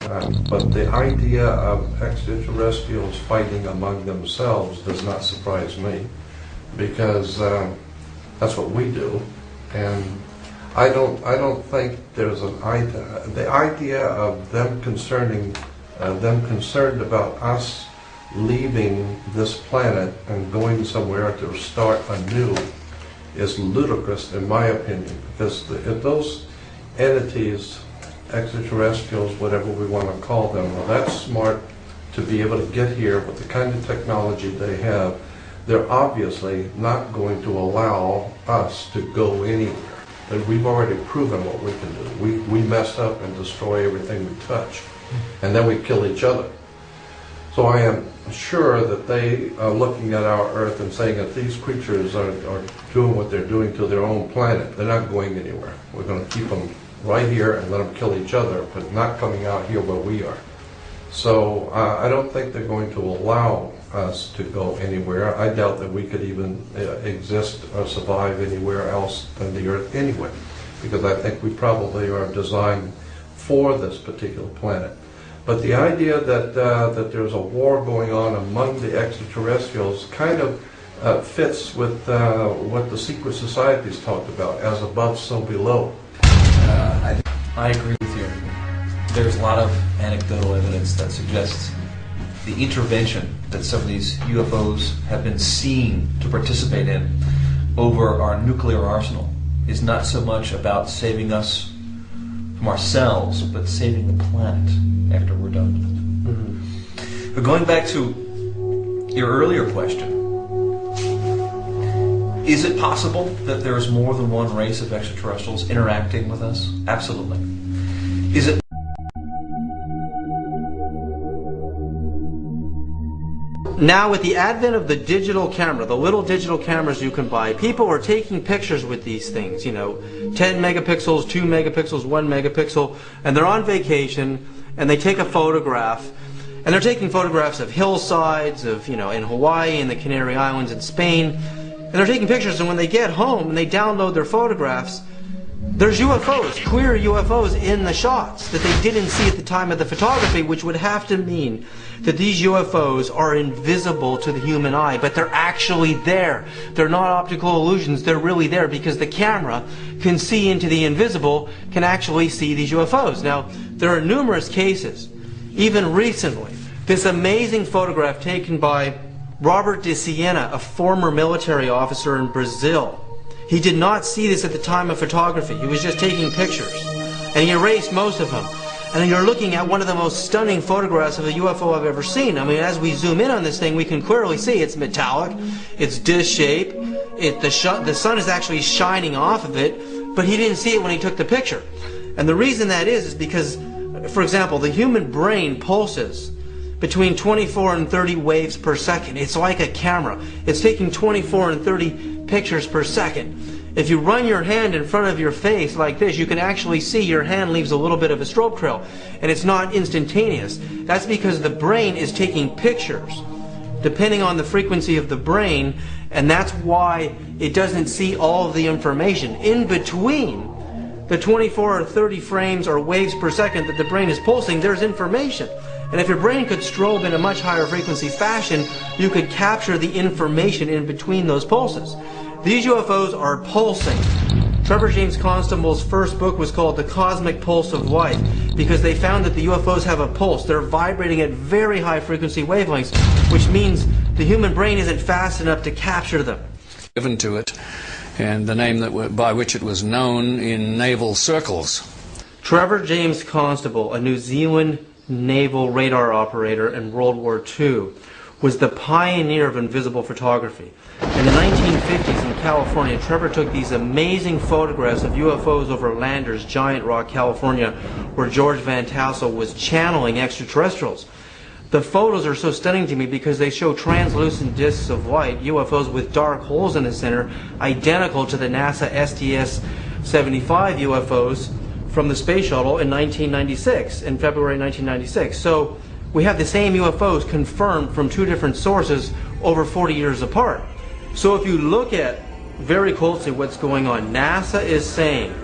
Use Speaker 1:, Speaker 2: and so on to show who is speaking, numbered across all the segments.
Speaker 1: But the idea of extraterrestrials fighting among themselves does not surprise me, because that's what we do, and I don't think there's an idea. The idea of them concerned about us leaving this planet and going somewhere to start anew is ludicrous, in my opinion, because if those entities, extraterrestrials, whatever we want to call them, are that smart to be able to get here with the kind of technology they have, they're obviously not going to allow us to go anywhere. And we've already proven what we can do. We mess up and destroy everything we touch, and then we kill each other. So I am sure that they are looking at our Earth and saying that these creatures are doing what they're doing to their own planet. They're not going anywhere. We're going to keep them right here and let them kill each other, but not coming out here where we are. So I don't think they're going to allow us to go anywhere. I doubt that we could even exist or survive anywhere else than the Earth anyway, because I think we probably are designed for this particular planet. But the idea that that there's a war going on among the extraterrestrials kind of fits with what the secret societies talked about, as above, so below.
Speaker 2: I agree with you. There's a lot of anecdotal evidence that suggests the intervention that some of these UFOs have been seen to participate in over our nuclear arsenal is not so much about saving us from ourselves, but saving the planet after we're done with it. Mm-hmm. But going back to your earlier question, is it possible that there's more than one race of extraterrestrials interacting with us? Absolutely. Is it
Speaker 3: now, with the advent of the digital camera, the little digital cameras you can buy, people are taking pictures with these things, you know, 10 megapixels, 2 megapixels, 1 megapixel, and they're on vacation, and they take a photograph, and they're taking photographs of hillsides, of, you know, in Hawaii, and the Canary Islands, in Spain, and they're taking pictures, and when they get home and they download their photographs, there's UFOs, clear UFOs in the shots that they didn't see at the time of the photography, which would have to mean that these UFOs are invisible to the human eye, but they're actually there. They're not optical illusions, they're really there because the camera can see into the invisible, can actually see these UFOs. Now, there are numerous cases, even recently. This amazing photograph taken by Robert de Siena, a former military officer in Brazil. He did not see this at the time of photography. He was just taking pictures, and he erased most of them. And you're looking at one of the most stunning photographs of a UFO I've ever seen. I mean, as we zoom in on this thing, we can clearly see it's metallic, it's disc-shaped, the sun is actually shining off of it, but he didn't see it when he took the picture. And the reason that is because, for example, the human brain pulses between 24 and 30 waves per second. It's like a camera. It's taking 24 and 30 pictures per second. If you run your hand in front of your face like this, you can actually see your hand leaves a little bit of a strobe trail, and it's not instantaneous. That's because the brain is taking pictures depending on the frequency of the brain, and that's why it doesn't see all of the information. In between the 24 or 30 frames or waves per second that the brain is pulsing, there's information. And if your brain could strobe in a much higher frequency fashion, you could capture the information in between those pulses. These UFOs are pulsing. Trevor James Constable's first book was called The Cosmic Pulse of Light, because they found that the UFOs have a pulse. They're vibrating at very high frequency wavelengths, which means the human brain isn't fast enough to capture them.
Speaker 4: Given to it, and the name by which it was known in naval circles.
Speaker 3: Trevor James Constable, a New Zealand naval radar operator in World War II, was the pioneer of invisible photography. In the 1950s in California, Trevor took these amazing photographs of UFOs over Landers, Giant Rock, California, where George Van Tassel was channeling extraterrestrials. The photos are so stunning to me because they show translucent discs of light, UFOs with dark holes in the center, identical to the NASA STS-75 UFOs from the space shuttle in 1996, in February 1996. So we have the same UFOs confirmed from two different sources over 40 years apart. So if you look at very closely what's going on, NASA is saying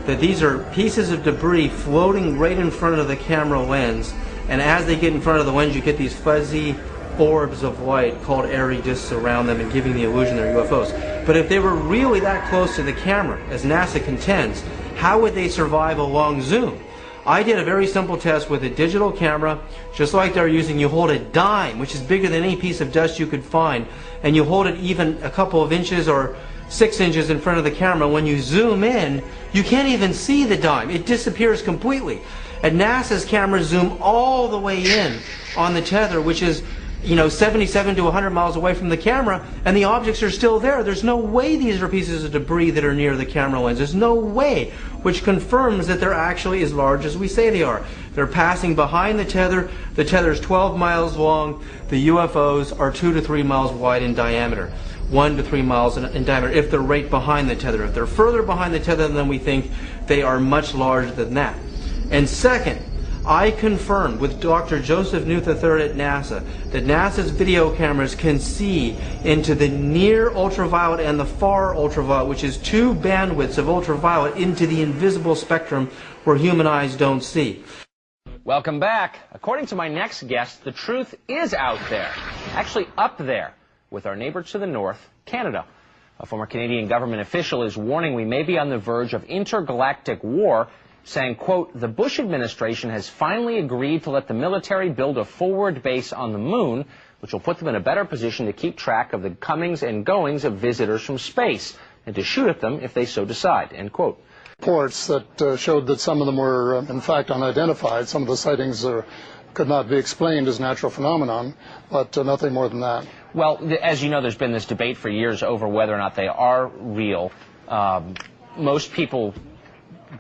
Speaker 3: that these are pieces of debris floating right in front of the camera lens, and as they get in front of the lens you get these fuzzy orbs of light called airy disks around them and giving the illusion they're UFOs. But if they were really that close to the camera, as NASA contends, how would they survive a long zoom? I did a very simple test with a digital camera, just like they're using. You hold a dime, which is bigger than any piece of dust you could find, and you hold it even a couple of inches or 6 inches in front of the camera. When you zoom in, you can't even see the dime. It disappears completely. And NASA's cameras zoom all the way in on the tether, which is 77 to 100 miles away from the camera, and the objects are still there. There's no way these are pieces of debris that are near the camera lens. There's no way, which confirms that they're actually as large as we say they are. They're passing behind the tether. The tether is 12 miles long. The UFOs are 2 to 3 miles wide in diameter. 1 to 3 miles in diameter if they're right behind the tether. If they're further behind the tether than we think, they are much larger than that. And second, I confirmed with Dr. Joseph Newth III at NASA that NASA's video cameras can see into the near ultraviolet and the far ultraviolet, which is 2 bandwidths of ultraviolet, into the invisible spectrum where human eyes don't see.
Speaker 5: Welcome back. According to my next guest, the truth is out there, actually up there, with our neighbor to the north, Canada. A former Canadian government official is warning we may be on the verge of intergalactic war, saying, quote, the Bush administration has finally agreed to let the military build a forward base on the moon, which will put them in a better position to keep track of the comings and goings of visitors from space, and to shoot at them if they so decide, end quote.
Speaker 6: Reports that showed that some of them were, in fact, unidentified. Some of the sightings could not be explained as natural phenomenon, but nothing more than that.
Speaker 5: Well, as you know, there's been this debate for years over whether or not they are real. Most people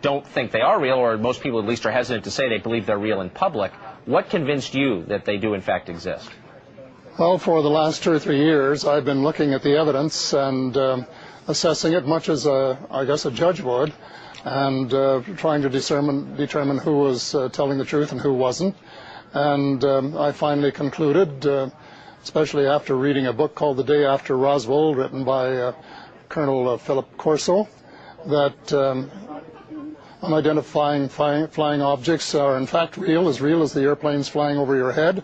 Speaker 5: don't think they are real, or most people at least are hesitant to say they believe they're real in public. What convinced you that they do in fact exist?
Speaker 6: Well, for the last 2 or 3 years, I've been looking at the evidence and assessing it much as I guess a judge would, and trying to determine who was telling the truth and who wasn't. And I finally concluded, especially after reading a book called The Day After Roswell, written by Colonel Philip Corso, that unidentified flying objects are in fact real as the airplanes flying over your head,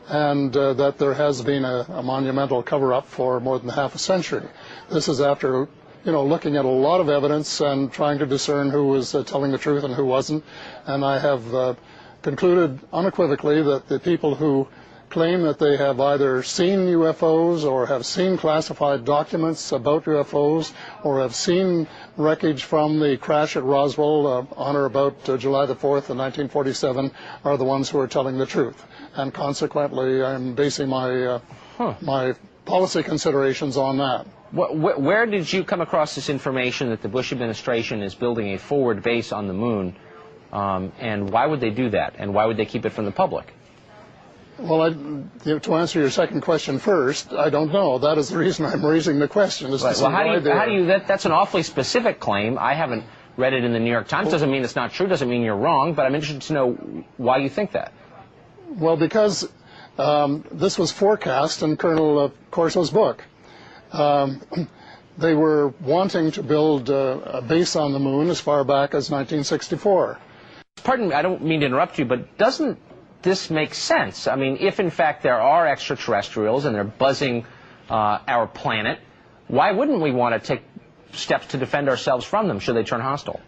Speaker 6: and that there has been a monumental cover-up for more than half a century. This is after looking at a lot of evidence and trying to discern who was telling the truth and who wasn't, and I have concluded unequivocally that the people who claim that they have either seen UFOs or have seen classified documents about UFOs or have seen wreckage from the crash at Roswell on or about July the 4th of 1947 are the ones who are telling the truth. And consequently, I'm basing my my policy considerations on that.
Speaker 5: Where did you come across this information that the Bush administration is building a forward base on the moon, and why would they do that, and why would they keep it from the public?
Speaker 6: Well, to answer your second question first, I don't know. That is the reason I'm raising the question.
Speaker 5: Right. Well, how do you that's an awfully specific claim. I haven't read it in the New York Times. Doesn't mean it's not true, doesn't mean you're wrong, but I'm interested to know why you think that.
Speaker 6: Well, because this was forecast in Colonel Corso's book. They were wanting to build a base on the moon as far back as 1964.
Speaker 5: Pardon me, I don't mean to interrupt you, but doesn't this make sense? I mean, if in fact there are extraterrestrials and they're buzzing our planet, why wouldn't we want to take steps to defend ourselves from them should they turn hostile?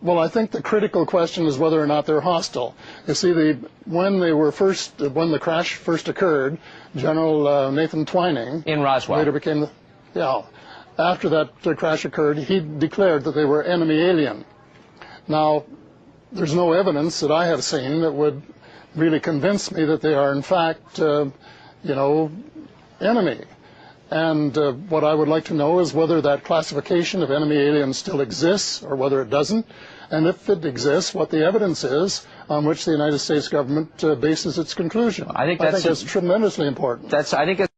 Speaker 6: Well, I think the critical question is whether or not they're hostile. You see, when the crash first occurred, General Nathan Twining
Speaker 5: in Roswell
Speaker 6: later became after that crash occurred, he declared that they were enemy alien. Now, there's no evidence that I have seen that would really convince me that they are in fact, enemy. And what I would like to know is whether that classification of enemy alien still exists or whether it doesn't, and if it exists, what the evidence is on which the United States government bases its conclusion. I think that's tremendously important.
Speaker 5: I think